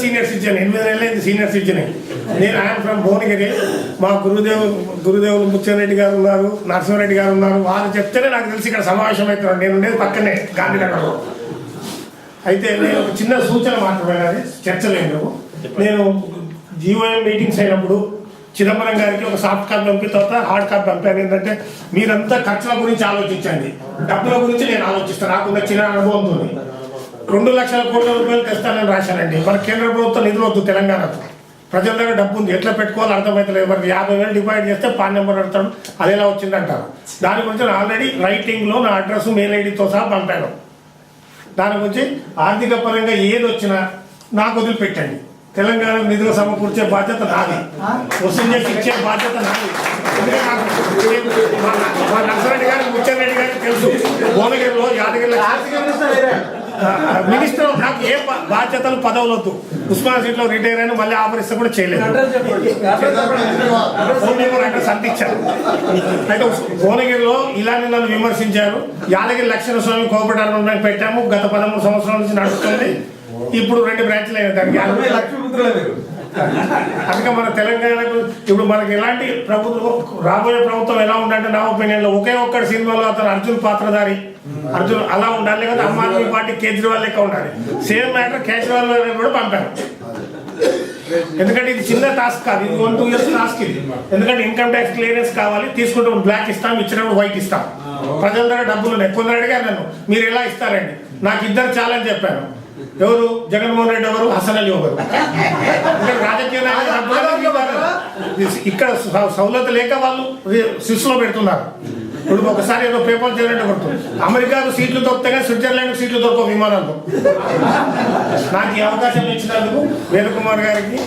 Senior citizen 8 ఏళ్ళైంది senior citizen. నేను ఆయన ఫ్రమ్ భువనగిరి. మా గురుదేవులు ముత్యారెడ్డి గారు ఉన్నారు, నరసింహారెడ్డి గారు ఉన్నారు. వారు చెప్తేనే నాకు తెలిసి ఇక్కడ సమావేశం అవుతున్నాను. నేను ఉండేది పక్కనే గాంధీనగర్లో. అయితే నేను ఒక చిన్న సూచన మాత్రమే, అది చర్చలేదు. నేను జీఓఎం మీటింగ్స్ అయినప్పుడు చిదంబరం గారికి ఒక సాఫ్ట్ కాపీ పంపిన తర్వాత హార్డ్ కాపీ పంపాను. ఏంటంటే మీరంతా ఖర్చుల గురించి ఆలోచించండి, డబ్బుల గురించి నేను ఆలోచిస్తాను. నాకున్న చిన్న అనుభవంతో 2 లక్షల కోట్ల రూపాయలు తెస్తానని రాశానండి. మన కేంద్ర ప్రభుత్వం నిధులు వద్దు, తెలంగాణకు ప్రజల దగ్గర డబ్బు ఉంది, ఎట్లా పెట్టుకోవాలో అర్థమవుతలేదు. మరి 50,000 డిపాజిట్ చేస్తే పాన్ నెంబర్ అడతాడు, అది ఎలా వచ్చిందంటారు. దాని గురించి ఆల్రెడీ రైటింగ్లో నా అడ్రస్ మెయిల్ ఐడితో సహా పంపాను. దాని గురించి ఆర్థిక పరంగా ఏది వచ్చినా నాకు వదిలిపెట్టండి. తెలంగాణ నిధులు సమకూర్చే బాధ్యత నాది, వసూలు చేసి ఇచ్చే బాధ్యత నాది. మా నరసింహారెడ్డి గారికి ముత్యారెడ్డి గారికి తెలుసు, భువనగిరిలో యాదగిరిలో మినిస్టర్ నాకు ఏ బాధ్యతలు పదవులు వద్దు. ఉస్మాన్ సీట్లో రిటైర్ అయినా మళ్ళీ ఆఫరీస్ కూడా చేయలేదు. అడ్రస్ అందించారు. అయితే భువనగిరిలో ఇలానే నన్ను విమర్శించారు. యాదగిరి లక్ష్మణ స్వామి కోఆపరేటివ్ పెట్టాము, గత 13 సంవత్సరాల నుంచి నడుస్తుంది. ఇప్పుడు 2 బ్రాంచ్లు అయినా దానికి అందుకే మన తెలంగాణకు ఇప్పుడు మనకి ఎలాంటి ప్రభుత్వం, రాబోయే ప్రభుత్వం ఎలా ఉండాలంటే నా ఒపీనియన్లో ఒకే ఒక్కటి సినిమాలో అతను అర్జున్ పాత్రధారి, అర్జున్ అలా ఉండాలి. లేదా ఆమ్ ఆద్మీ పార్టీ కేజ్రీవాల్ లెక్క ఉండాలి. సేమ్ మ్యాటర్ కేజ్రీవాల్ గారిని కూడా పంపాను. ఎందుకంటే ఇది చిన్న టాస్క్ కాదు, ఇది 1-2 ఇయర్స్ టాస్క్ ఇది. ఎందుకంటే ఇన్కమ్ ట్యాక్స్ క్లియరెన్స్ కావాలి, తీసుకుంటే బ్లాక్ ఇస్తాం, ఇచ్చినప్పుడు వైట్ ఇస్తాం. ప్రజల దగ్గర డబ్బులు ఉన్నాయి. కొందరు అడిగారు నన్ను, మీరు ఎలా ఇస్తారండి? నాకు 2 చాలని చెప్పాను. ఎవరు? జగన్మోహన్ రెడ్డి ఎవరు, హసన్ అలీ ఎవరు? రాజకీయ ఇక్కడ సౌలత లేక వాళ్ళు శిస్సులో పెడుతున్నారు. ఇప్పుడు ఒకసారి ఏదో పేపర్ చేయాలంటే కొడుతుంది. అమెరికాకు సీట్లు దొరుకుతాయి కానీ స్విట్జర్లాండ్ సీట్లు దొరకవు విమానాల్లో. నాకు ఈ అవకాశం ఇచ్చినందుకు వేణుకుమార్ గారికి